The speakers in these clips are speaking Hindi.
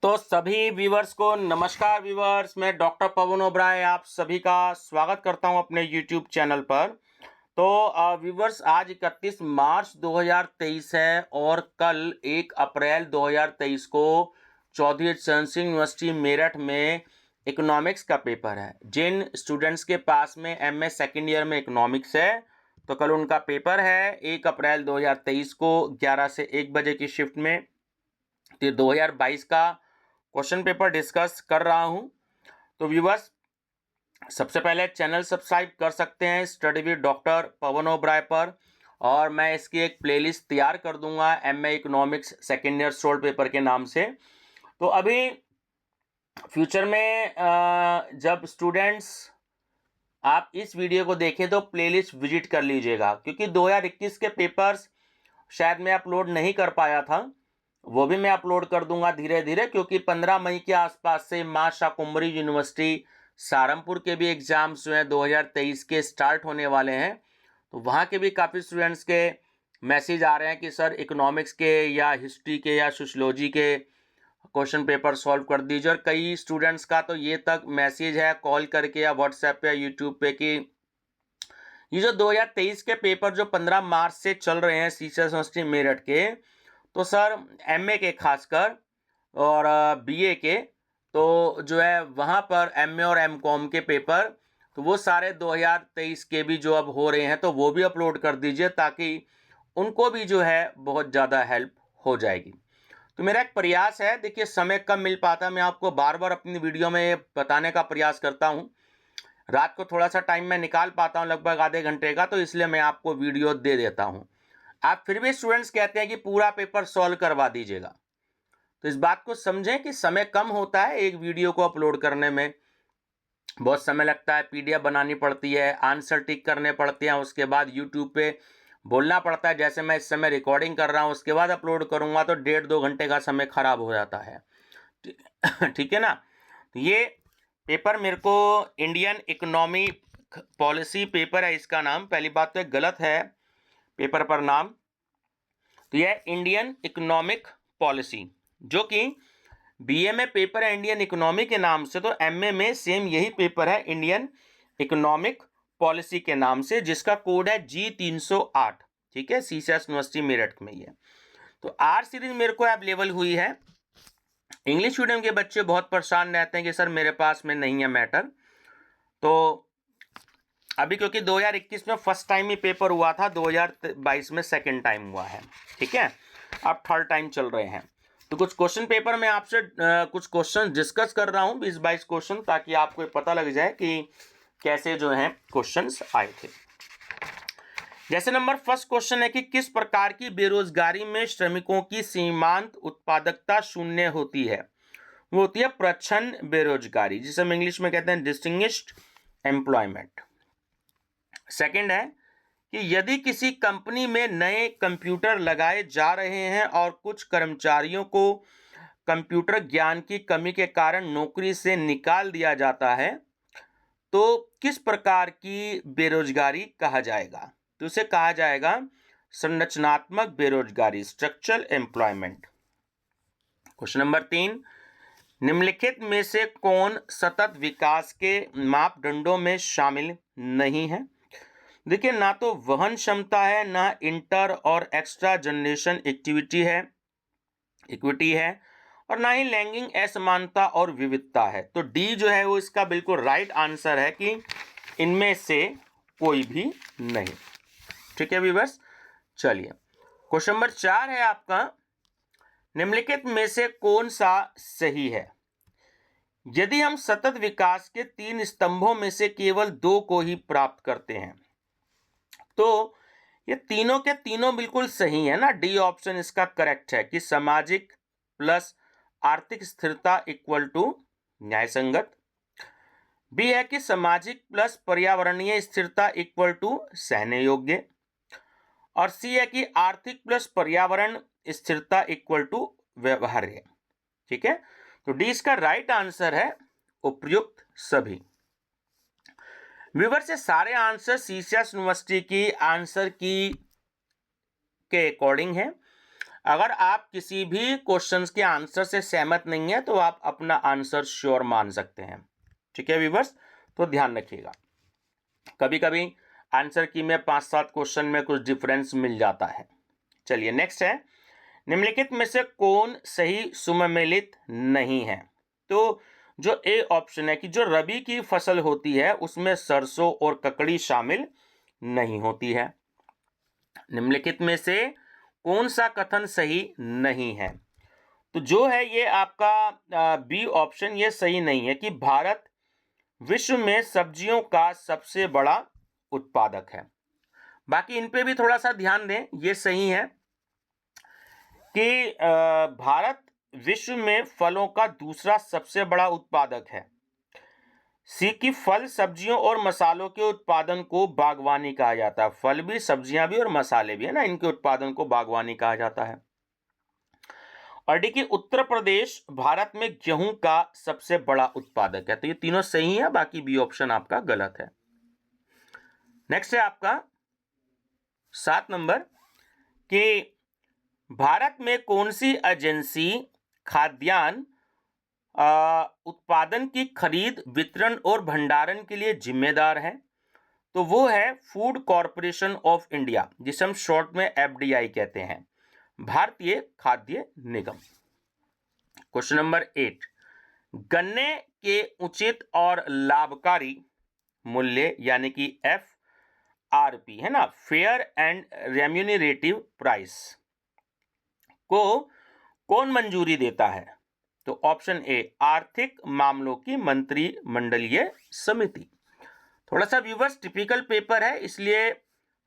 तो सभी व्यूवर्स को नमस्कार व्यूवर्स, मैं डॉक्टर पवन ओबराय आप सभी का स्वागत करता हूं अपने यूट्यूब चैनल पर। तो व्यूवर्स, आज 31 मार्च 2023 है और कल 1 अप्रैल 2023 को चौधरी चरण सिंह यूनिवर्सिटी मेरठ में इकोनॉमिक्स का पेपर है। जिन स्टूडेंट्स के पास में एमए सेकेंड ईयर में इकोनॉमिक्स है तो कल उनका पेपर है 1 अप्रैल 2023 को 11 से 1 बजे की शिफ्ट में। तो 2022 का क्वेश्चन पेपर डिस्कस कर रहा हूं। तो व्यूवर्स, सबसे पहले चैनल सब्सक्राइब कर सकते हैं स्टडी विद डॉक्टर पवन ओबराय पर, और मैं इसकी एक प्लेलिस्ट तैयार कर दूंगा MA economics second year solved paper के नाम से। तो अभी फ्यूचर में जब स्टूडेंट्स आप इस वीडियो को देखें तो प्लेलिस्ट विजिट कर लीजिएगा, क्योंकि 2021 के पेपर्स शायद मैं अपलोड नहीं कर पाया था, वो भी मैं अपलोड कर दूंगा धीरे धीरे, क्योंकि 15 मई के आसपास से मां शाकुंभरी यूनिवर्सिटी सहारनपुर के भी एग्जाम्स जो हैं 2023 के स्टार्ट होने वाले हैं। तो वहाँ के भी काफ़ी स्टूडेंट्स के मैसेज आ रहे हैं कि सर इकोनॉमिक्स के या हिस्ट्री के या सोशियोलॉजी के क्वेश्चन पेपर सॉल्व कर दीजिए। और कई स्टूडेंट्स का तो ये तक मैसेज है कॉल करके या व्हाट्सएप पे या यूट्यूब पे कि ये जो 2023 के पेपर जो 15 मार्च से चल रहे हैं सीसीएस यूनिवर्सिटी मेरठ के, तो सर एमए के खासकर और बीए के, तो जो है वहाँ पर एमए और एमकॉम के पेपर, तो वो सारे 2023 के भी जो अब हो रहे हैं तो वो भी अपलोड कर दीजिए, ताकि उनको भी जो है बहुत ज़्यादा हेल्प हो जाएगी। तो मेरा एक प्रयास है, देखिए समय कम मिल पाता है, मैं आपको बार बार अपनी वीडियो में बताने का प्रयास करता हूँ। रात को थोड़ा सा टाइम मैं निकाल पाता हूँ, लगभग आधे घंटे का, तो इसलिए मैं आपको वीडियो दे देता हूँ। आप फिर भी स्टूडेंट्स कहते हैं कि पूरा पेपर सॉल्व करवा दीजिएगा, तो इस बात को समझें कि समय कम होता है, एक वीडियो को अपलोड करने में बहुत समय लगता है, पीडीएफ बनानी पड़ती है, आंसर टिक करने पड़ते हैं, उसके बाद यूट्यूब पे बोलना पड़ता है, जैसे मैं इस समय रिकॉर्डिंग कर रहा हूँ, उसके बाद अपलोड करूँगा तो 1.5-2 घंटे का समय खराब हो जाता है। ठीक है ना। तो ये पेपर मेरे को इंडियन इकोनॉमी पॉलिसी पेपर है, इसका नाम। पहली बात तो एक गलत है पेपर पर नाम, तो यह इंडियन इकोनॉमिक पॉलिसी, जो कि बीए में पेपर है इंडियन इकोनॉमी के नाम से, तो एमए में सेम यही पेपर है इंडियन इकोनॉमिक पॉलिसी के नाम से, जिसका कोड है G308। ठीक है, सीसीएस यूनिवर्सिटी मेरठ में ही है। तो आर सीरीज मेरे को अवेलेबल हुई है। इंग्लिश मीडियम के बच्चे बहुत परेशान रहते हैं कि सर मेरे पास में नहीं है मैटर। तो अभी क्योंकि 2021 में फर्स्ट टाइम ही पेपर हुआ था, 2022 में सेकेंड टाइम हुआ है। ठीक है, अब थर्ड टाइम चल रहे हैं। तो कुछ क्वेश्चन पेपर में आपसे कुछ क्वेश्चन डिस्कस कर रहा हूँ, 20-22 क्वेश्चन, ताकि आपको पता लग जाए कि कैसे जो हैं क्वेश्चंस आए थे। जैसे नंबर फर्स्ट क्वेश्चन है कि किस प्रकार की बेरोजगारी में श्रमिकों की सीमांत उत्पादकता शून्य होती है? वो होती है प्रच्छन्न बेरोजगारी, जिसे हम इंग्लिश में कहते हैं डिस्टिंग्विश्ड एम्प्लॉयमेंट। सेकंड है कि यदि किसी कंपनी में नए कंप्यूटर लगाए जा रहे हैं और कुछ कर्मचारियों को कंप्यूटर ज्ञान की कमी के कारण नौकरी से निकाल दिया जाता है, तो किस प्रकार की बेरोजगारी कहा जाएगा? तो उसे कहा जाएगा संरचनात्मक बेरोजगारी, स्ट्रक्चरल एम्प्लॉयमेंट। क्वेश्चन नंबर 3, निम्नलिखित में से कौन सतत विकास के मापदंडों में शामिल नहीं है? देखिए, ना तो वहन क्षमता है, ना इंटर और एक्स्ट्रा जनरेशन इक्विटी है, और ना ही लैंगिक असमानता और विविधता है। तो डी जो है वो इसका बिल्कुल राइट आंसर है कि इनमें से कोई भी नहीं। ठीक है व्यूअर्स, चलिए क्वेश्चन नंबर 4 है आपका, निम्नलिखित में से कौन सा सही है? यदि हम सतत विकास के 3 स्तंभों में से केवल 2 को ही प्राप्त करते हैं, तो ये तीनों के तीनों बिल्कुल सही है ना। डी ऑप्शन इसका करेक्ट है कि सामाजिक प्लस आर्थिक स्थिरता इक्वल टू न्याय संगत। बी है कि सामाजिक प्लस पर्यावरणीय स्थिरता इक्वल टू सहने योग्य। और सी है कि आर्थिक प्लस पर्यावरण स्थिरता इक्वल टू व्यवहार्य। ठीक है, तो डी इसका राइट आंसर है, उपयुक्त सभी। व्यूअर से सारे आंसर सीसीएस यूनिवर्सिटी की आंसर की के अकॉर्डिंग है। अगर आप किसी भी क्वेश्चंस के आंसर से सहमत नहीं है तो आप अपना आंसर श्योर मान सकते हैं। ठीक है व्यूअर्स, तो ध्यान रखिएगा, कभी कभी आंसर की में 5-7 क्वेश्चन में कुछ डिफरेंस मिल जाता है। चलिए नेक्स्ट है, निम्नलिखित में से कौन सही सुमेलित नहीं है? तो जो ए ऑप्शन है कि जो रबी की फसल होती है उसमें सरसों और ककड़ी शामिल नहीं होती है। निम्नलिखित में से कौन सा कथन सही नहीं है? तो जो है ये आपका बी ऑप्शन ये सही नहीं है कि भारत विश्व में सब्जियों का सबसे बड़ा उत्पादक है। बाकी इन पे भी थोड़ा सा ध्यान दें, ये सही है कि भारत विश्व में फलों का दूसरा सबसे बड़ा उत्पादक है। सी की फल, सब्जियों और मसालों के उत्पादन को बागवानी कहा जाता है। फल भी, सब्जियां भी और मसाले भी है ना, इनके उत्पादन को बागवानी कहा जाता है। और डी की उत्तर प्रदेश भारत में गेहूं का सबसे बड़ा उत्पादक है। तो ये तीनों सही है, बाकी बी ऑप्शन आपका गलत है। नेक्स्ट है आपका 7 नंबर कि भारत में कौन सी एजेंसी खाद्यान्न उत्पादन की खरीद, वितरण और भंडारण के लिए जिम्मेदार है? तो वो है फूड कॉरपोरेशन ऑफ इंडिया, जिसे हम शॉर्ट में एफडीआई कहते हैं, भारतीय खाद्य निगम। क्वेश्चन नंबर 8, गन्ने के उचित और लाभकारी मूल्य यानी कि FRP है ना, फेयर एंड रेम्यूनरेटिव प्राइस को कौन मंजूरी देता है? तो ऑप्शन ए आर्थिक मामलों की मंत्रिमंडलीय समिति। थोड़ा सा व्यूवर्स टिपिकल पेपर है, इसलिए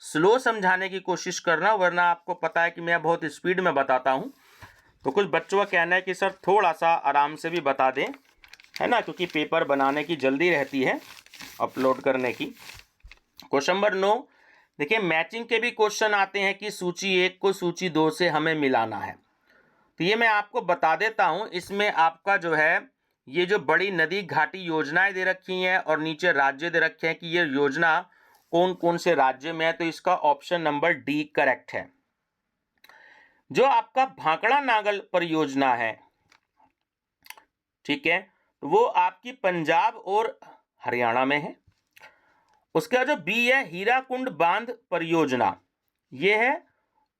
स्लो समझाने की कोशिश करना, वरना आपको पता है कि मैं बहुत स्पीड में बताता हूं, तो कुछ बच्चों का कहना है कि सर थोड़ा सा आराम से भी बता दें, है ना, क्योंकि पेपर बनाने की जल्दी रहती है, अपलोड करने की। क्वेश्चन नंबर 9, देखिए मैचिंग के भी क्वेश्चन आते हैं कि सूची 1 को सूची 2 से हमें मिलाना है। तो ये मैं आपको बता देता हूं, इसमें आपका जो है ये जो बड़ी नदी घाटी योजनाएं दे रखी हैं और नीचे राज्य दे रखे हैं कि ये योजना कौन कौन से राज्य में है। तो इसका ऑप्शन नंबर डी करेक्ट है। जो आपका भांकड़ा नागल परियोजना है, ठीक है, वो आपकी पंजाब और हरियाणा में है। उसका जो बी है हीराकुंड बांध परियोजना, ये है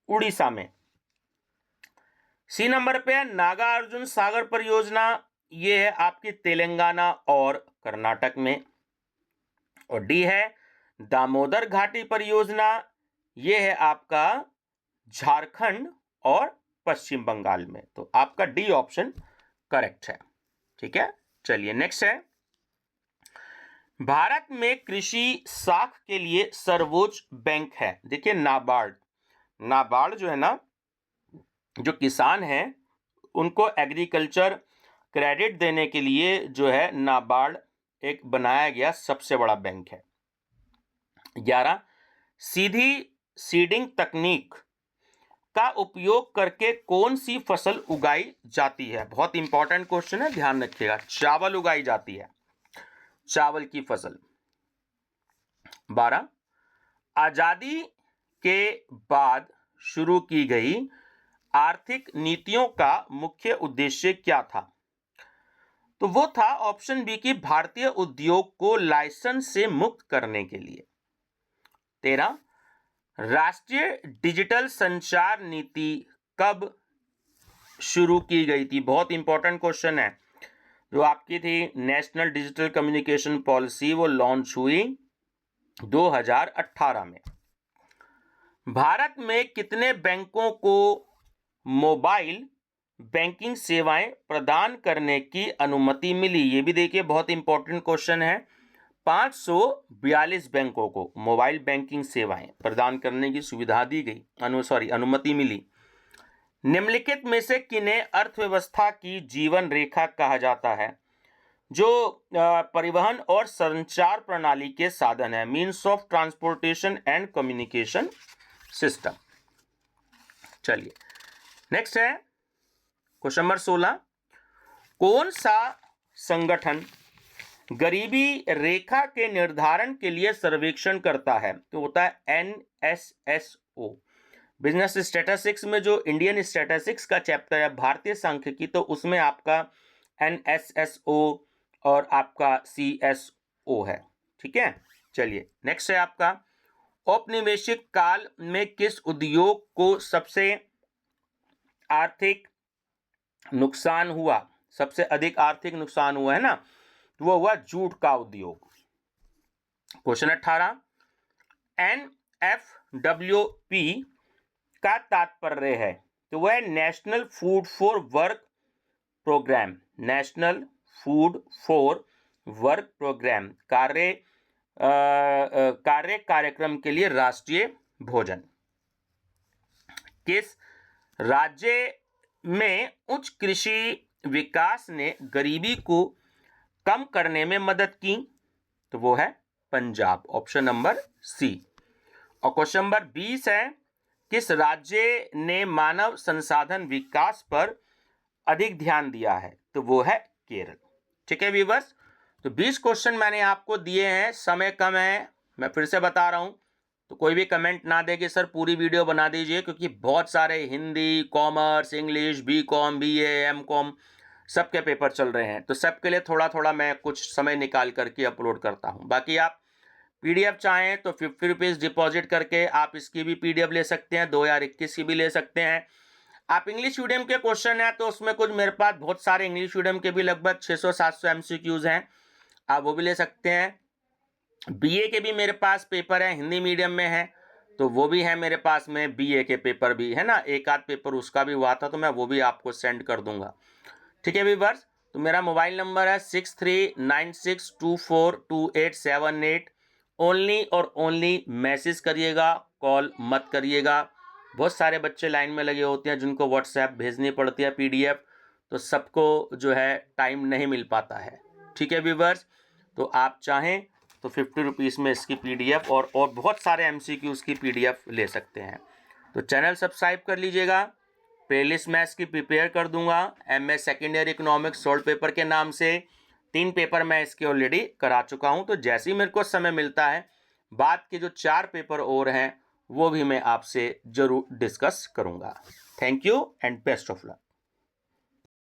उड़ीसा में। सी नंबर पे है नागार्जुन सागर परियोजना, ये है आपकी तेलंगाना और कर्नाटक में। और डी है दामोदर घाटी परियोजना, ये है आपका झारखंड और पश्चिम बंगाल में। तो आपका डी ऑप्शन करेक्ट है। ठीक है, चलिए नेक्स्ट है, भारत में कृषि साख के लिए सर्वोच्च बैंक है। देखिए नाबार्ड, नाबार्ड जो है ना, जो किसान हैं उनको एग्रीकल्चर क्रेडिट देने के लिए जो है नाबार्ड एक बनाया गया सबसे बड़ा बैंक है। 11, सीधी सीडिंग तकनीक का उपयोग करके कौन सी फसल उगाई जाती है? बहुत इंपॉर्टेंट क्वेश्चन है, ध्यान रखिएगा। चावल उगाई जाती है, चावल की फसल। 12, आजादी के बाद शुरू की गई आर्थिक नीतियों का मुख्य उद्देश्य क्या था? तो वो था ऑप्शन बी की भारतीय उद्योग को लाइसेंस से मुक्त करने के लिए। 13, राष्ट्रीय डिजिटल संचार नीति कब शुरू की गई थी? बहुत इंपॉर्टेंट क्वेश्चन है। जो आपकी थी नेशनल डिजिटल कम्युनिकेशन पॉलिसी, वो लॉन्च हुई 2018 में। भारत में कितने बैंकों को मोबाइल बैंकिंग सेवाएं प्रदान करने की अनुमति मिली? ये भी देखिए बहुत इंपॉर्टेंट क्वेश्चन है। 542 बैंकों को मोबाइल बैंकिंग सेवाएं प्रदान करने की सुविधा दी गई, अनुमति मिली। निम्नलिखित में से किन्हें अर्थव्यवस्था की जीवन रेखा कहा जाता है? जो परिवहन और संचार प्रणाली के साधन है, means of transportation and communication system. चलिए नेक्स्ट है क्वेश्चन नंबर 16, कौन सा संगठन गरीबी रेखा के निर्धारण के लिए सर्वेक्षण करता है? तो होता है NSSO, बिजनेस स्टैटिस्टिक्स में जो इंडियन स्टैटिस्टिक्स का चैप्टर है भारतीय सांख्यिकी, तो उसमें आपका NSSO और आपका CSO है। ठीक है, चलिए नेक्स्ट है आपका औपनिवेशिक काल में किस उद्योग को सबसे आर्थिक नुकसान हुआ, सबसे अधिक आर्थिक नुकसान हुआ है ना, तो वो हुआ जूट का उद्योग। क्वेश्चन 18, NFWP का तात्पर्य है, तो वह है national food for work programme, national food for work programme, कार्यक्रम के लिए राष्ट्रीय भोजन। किस राज्य में उच्च कृषि विकास ने गरीबी को कम करने में मदद की, तो वो है पंजाब, ऑप्शन नंबर सी। और क्वेश्चन नंबर 20 है, किस राज्य ने मानव संसाधन विकास पर अधिक ध्यान दिया है, तो वो है केरल। ठीक है व्यूअर्स, तो 20 क्वेश्चन मैंने आपको दिए हैं, समय कम है, मैं फिर से बता रहा हूं, तो कोई भी कमेंट ना दे कि सर पूरी वीडियो बना दीजिए, क्योंकि बहुत सारे Hindi, commerce, English, BCom, BA, MCom सबके पेपर चल रहे हैं, तो सबके लिए थोड़ा थोड़ा मैं कुछ समय निकाल करके अपलोड करता हूं। बाकी आप PDF चाहें तो 50 रुपीज़ डिपॉजिट करके आप इसकी भी PDF ले सकते हैं, 2021 की भी ले सकते हैं। आप इंग्लिश मीडियम के क्वेश्चन है तो उसमें कुछ मेरे पास बहुत सारे इंग्लिश मीडियम के भी लगभग 600-700 MCQs हैं, आप वो भी ले सकते हैं। BA के भी मेरे पास पेपर है, हिंदी मीडियम में है तो वो भी है मेरे पास में, BA के पेपर भी है ना, एक आध पेपर उसका भी हुआ था तो मैं वो भी आपको सेंड कर दूंगा। ठीक है व्यूअर्स, तो मेरा मोबाइल नंबर है 6396242878। ओनली और ओनली मैसेज करिएगा, कॉल मत करिएगा। बहुत सारे बच्चे लाइन में लगे होते हैं जिनको व्हाट्सएप भेजनी पड़ती है PDF, तो सबको जो है टाइम नहीं मिल पाता है। ठीक है व्यूअर्स, तो आप चाहें तो 50 रुपीज़ में इसकी PDF और बहुत सारे MCQs की PDF ले सकते हैं। तो चैनल सब्सक्राइब कर लीजिएगा, प्लेलिस्ट मैं इसकी प्रिपेयर कर दूंगा। MA second year economics solved paper के नाम से 3 पेपर मैं इसके ऑलरेडी करा चुका हूं, तो जैसे ही मेरे को समय मिलता है बाद के जो 4 पेपर और हैं वो भी मैं आपसे जरूर डिस्कस करूंगा। Thank you and best of luck.